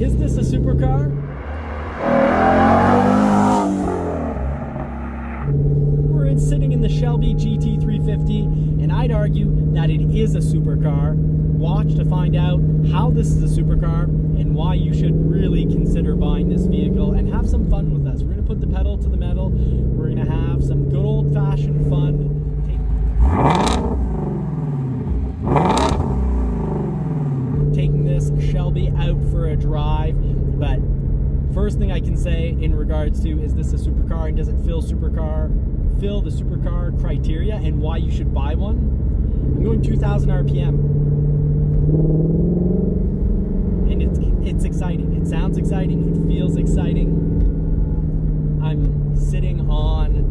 Is this a supercar? We're sitting in the Shelby GT350, and I'd argue that it is a supercar. Watch to find out how this is a supercar and why you should really consider buying this vehicle and have some fun with us. We're going to put the pedal to the metal. We're going to have some good old-fashioned fun. Taking this Shelby out for a drive, but first thing I can say in regards to is this a supercar and does it fill the supercar criteria and why you should buy one. I'm going 2,000 RPM, and it's exciting. It sounds exciting. It feels exciting. I'm sitting on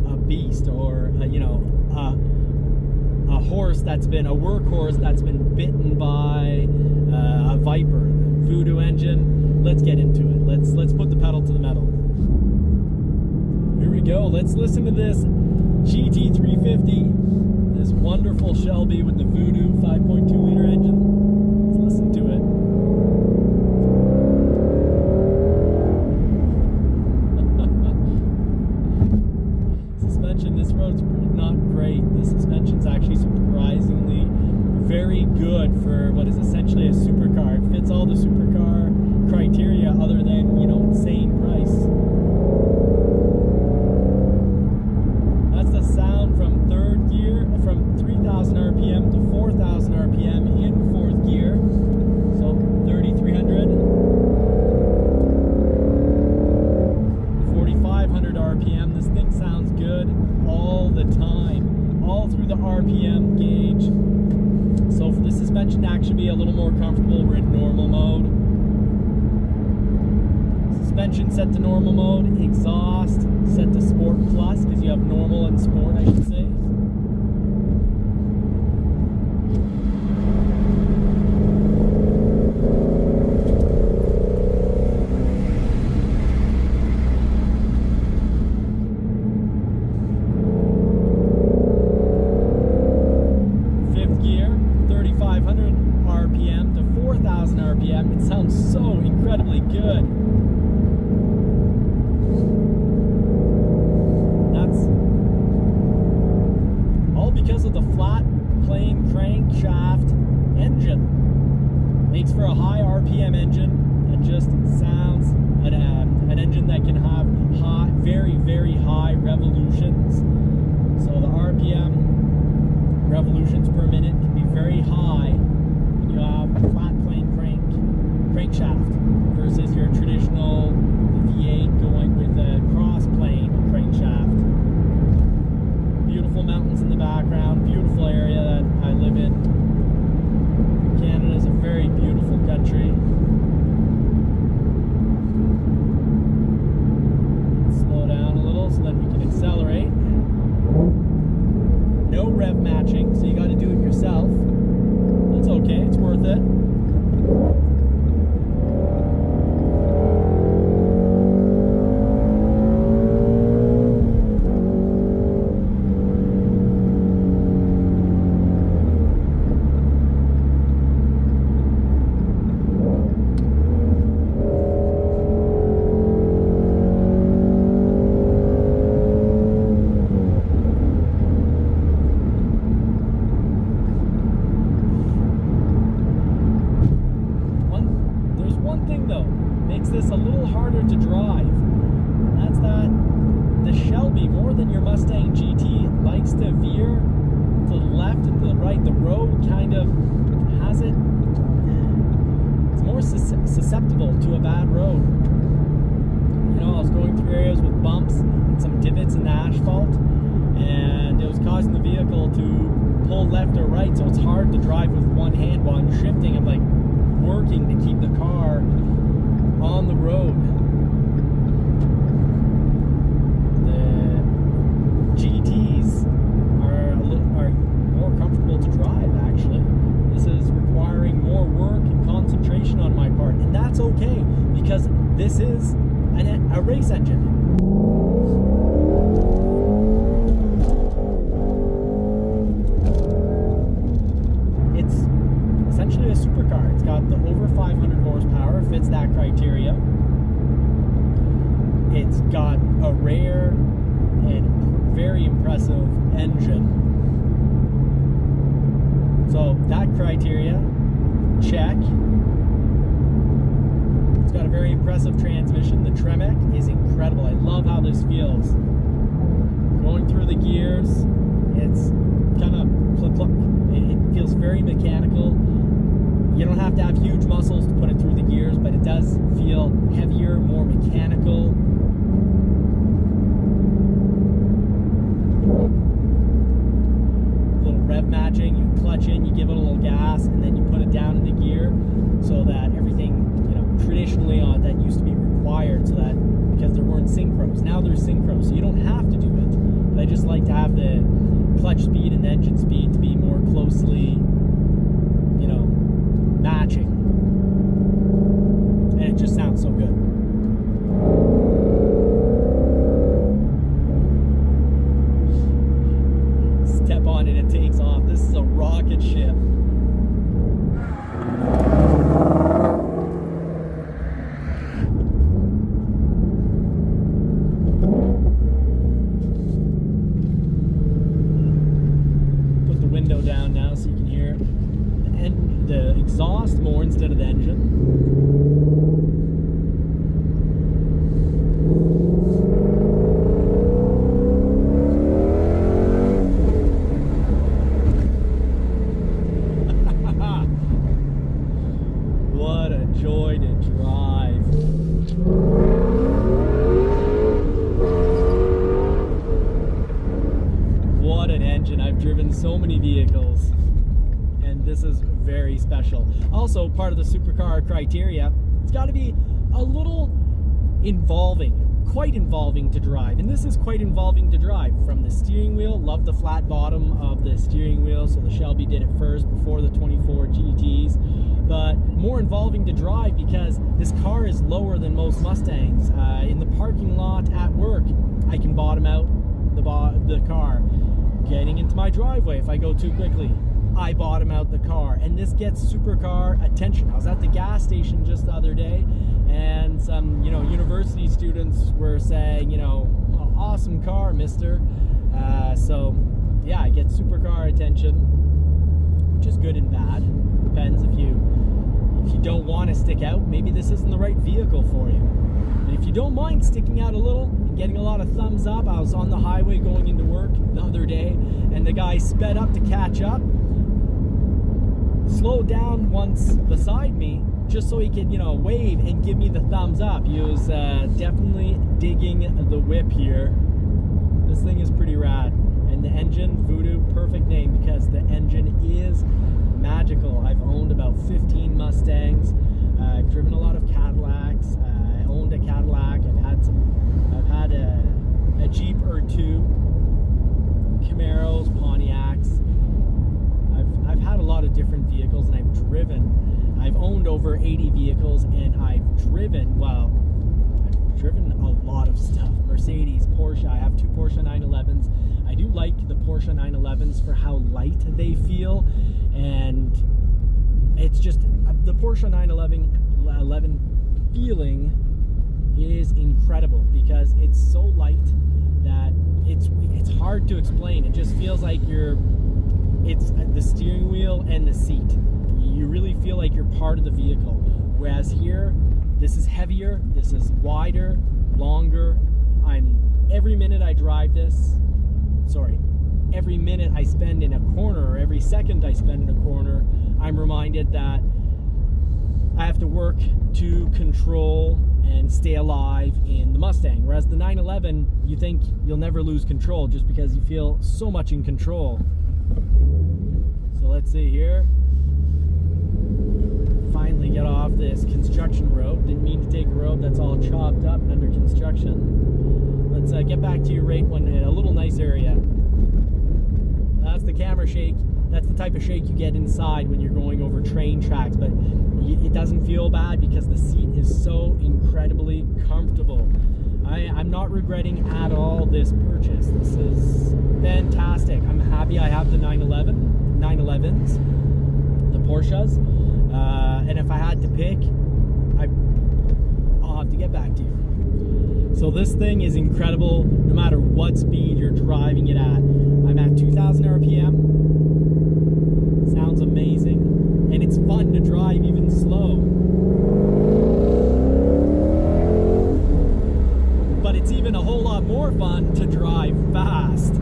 a beast, or a horse that's been a workhorse that's been bitten by a Viper, Voodoo engine. Let's get into it. Let's put the pedal to the metal. Here we go. Let's listen to this GT350, this wonderful Shelby with the Voodoo 5.2 liter engine. Let's listen to it. Suspension, this road's not great. The suspension's actually surprisingly very good for what is essentially a supercar. It fits all the supercar criteria other than, insane price. That's the sound from third gear, from 3,000 RPM to 4,000 RPM in fourth gear. So 3,300, 4,500 RPM. This thing sounds good all the time, all through the RPM gauge. So for the suspension to actually be a little more comfortable, we're in normal mode. Suspension set to normal mode, exhaust set to Sport Plus, because you have normal and Sport, I should say. Fifth gear, 3,500 RPM to 4,000 RPM. It sounds so incredibly good. Because of the flat plane crankshaft engine. Makes for a high RPM engine. It just sounds an engine that can have very, very high revolutions. So the RPM, revolutions per minute, can be very high when you have a flat plane crankshaft versus your traditional V8 going with a cross plane crankshaft. Beautiful mountains in the background, beautiful area that I live in. Canada is a very beautiful country. Slow down a little so then we can accelerate. No rev matching, so you got to do it yourself. That's okay, it's worth it. This a little harder to drive, and that's that the Shelby, more than your Mustang GT, likes to veer to the left and to the right. The road kind of has it, it's more susceptible to a bad road. I was going through areas with bumps and some divots in the asphalt, and it was causing the vehicle to pull left or right, so it's hard to drive with one hand while I'm shifting. I'm like working to keep the car on the road. The GTs are more comfortable to drive, actually. This is requiring more work and concentration on my part, and that's okay because this is a race engine. It's essentially a supercar. It's got the over 500 horsepower, fits that criteria. It's got a rare and very impressive engine. So that criteria, check. It's got a very impressive transmission. The Tremec is incredible. I love how this feels. Going through the gears, it's kind of click. It feels very mechanical. You don't have to have huge muscles to put it through the gears, but it does feel heavier, more mechanical. Little rev matching, you clutch in, you give it a little gas, and then you put it down in the gear so that everything, traditionally that used to be required, so that because there weren't synchros. Now there's synchros, so you don't have to do it. But I just like to have the clutch speed and the engine speed to be more closely, matching. And it just sounds so good. Step on it, it takes off. This is a rocket ship. Put the window down now so you can hear the exhaust more instead of the engine. What a joy to drive. What an engine. I've driven so many vehicles, and this is very special. Also, part of the Supercar criteria, it's got to be a little involving, quite involving to drive. And this is quite involving to drive. From the steering wheel, love the flat bottom of the steering wheel, so the Shelby did it first before the 24 GTs. But more involving to drive because this car is lower than most Mustangs. In the parking lot at work, I can bottom out the car. Getting into my driveway, if I go too quickly, I bottom out the car, and this gets Supercar attention. I was at the gas station just the other day, and some, university students were saying, awesome car, mister. So, yeah, I get Supercar attention, which is good and bad. Depends if you don't want to stick out, maybe this isn't the right vehicle for you. And if you don't mind sticking out a little and getting a lot of thumbs up, I was on the highway going into work the other day, and the guy sped up to catch up, slowed down once beside me just so he could, wave and give me the thumbs up. He was definitely digging the whip here. This thing is pretty rad. And the engine, Voodoo, perfect name because the engine is magical. I've owned about 15 Mustangs. I've driven a lot of Cadillacs. I owned a Cadillac. I've had a Jeep or two, Camaros, Pontiacs. I've had a lot of different vehicles, and I've owned over 80 vehicles, and I've driven a lot of stuff. Mercedes, Porsche. I have two Porsche 911s. I do like the Porsche 911s for how light they feel, and it's just the Porsche 911 feeling is incredible because it's so light that it's hard to explain. It just feels like it's the steering wheel and the seat. You really feel like you're part of the vehicle. Whereas here, this is heavier, this is wider, longer. Every minute I drive this, every minute I spend in a corner, or every second I spend in a corner, I'm reminded that I have to work to control and stay alive in the Mustang. Whereas the 911, you think you'll never lose control just because you feel so much in control. So let's see here. Finally get off this construction road. Didn't mean to take a road that's all chopped up and under construction. Let's get back to your rate one in a little nice area. That's the camera shake. That's the type of shake you get inside when you're going over train tracks, but it doesn't feel bad because the seat is so incredibly comfortable. I'm not regretting at all this purchase. This is fantastic. I'm happy I have the 911s, the Porsches, and if I had to pick, So this thing is incredible no matter what speed you're driving it at. I'm at 2,000 RPM. Sounds amazing. And it's fun to drive even slow. But it's even a whole lot more fun to drive fast.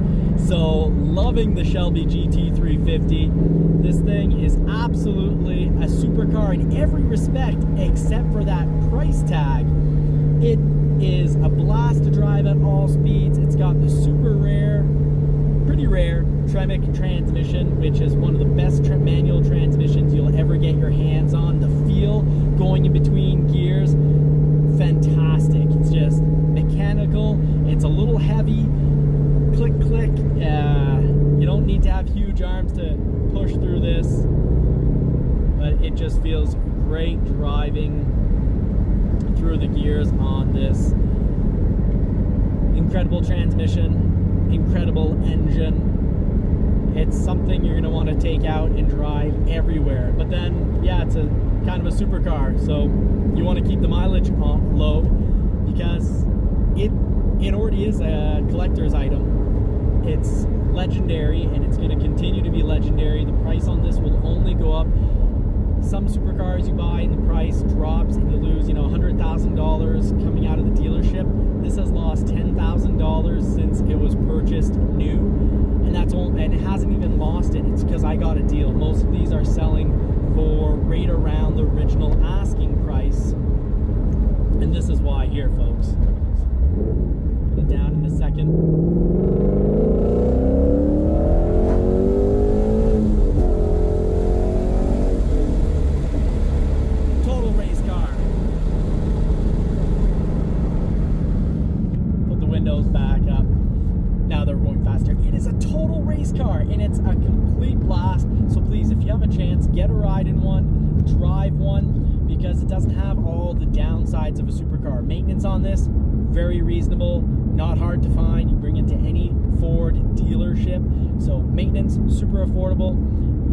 So loving the Shelby GT350. This thing is absolutely a supercar in every respect except for that price tag. It is a blast to drive at all speeds. It's got the pretty rare Tremec transmission, which is one of the best manual transmissions you'll ever get your hands on. The feel going in between gears, fantastic. It's just mechanical. It's a little heavy. Click, click. You don't need to have huge arms to push through this, but it just feels great driving through the gears on this. Incredible transmission, incredible engine. It's something you're going to want to take out and drive everywhere. But then, yeah, it's a kind of a supercar, so you want to keep the mileage low because it already is a collector's item. It's legendary, and it's going to continue to be legendary. The price on this will only go up. Some supercars you buy and the price drops and you lose, you know, $100,000 coming out of the dealership. This has lost $10,000 since it was purchased new, and that's all. And it hasn't even lost it. It's because I got a deal. Most of these are selling for right around the original asking price, and this is why here, folks. Put it down in a second. Windows back up. Now they're going faster. It is a total race car, and it's a complete blast. So please, if you have a chance, get a ride in one, drive one, because it doesn't have all the downsides of a supercar. Maintenance on this, very reasonable, not hard to find. You bring it to any Ford dealership. So maintenance, super affordable.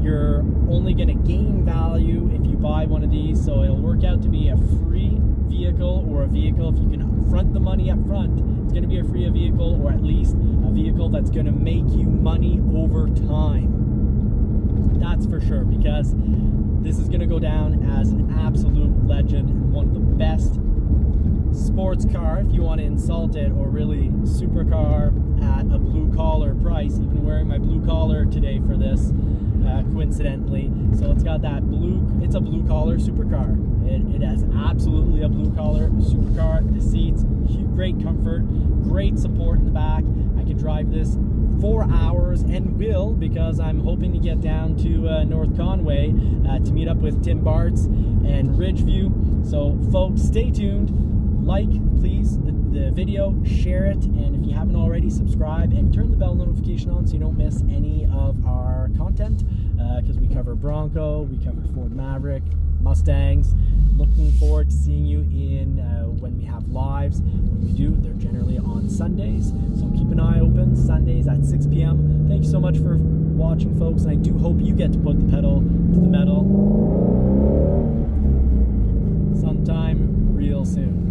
You're only going to gain value if you buy one of these. So it'll work out to be a free vehicle, or a vehicle, if you can front the money up front, it's going to be a free vehicle, or at least a vehicle that's going to make you money over time. That's for sure, because this is going to go down as an absolute legend and one of the best sports car, if you want to insult it, or really supercar at a blue collar price. Even wearing my blue collar today for this, coincidentally. So it's got that it's a blue collar supercar. It has absolutely a blue collar supercar. The seats, great comfort, great support in the back. I could drive this 4 hours, and will, because I'm hoping to get down to North Conway to meet up with Tim Bartz and Ridgeview. So folks, stay tuned. Like, please, the video, share it, and if you haven't already, subscribe and turn the bell notification on so you don't miss any of our content, because we cover Bronco, we cover Ford Maverick, Mustangs. Looking forward to seeing you in when we have lives. When we do, they're generally on Sundays, so keep an eye open. Sundays at 6 p.m. Thank you so much for watching, folks, and I do hope you get to put the pedal to the metal sometime real soon.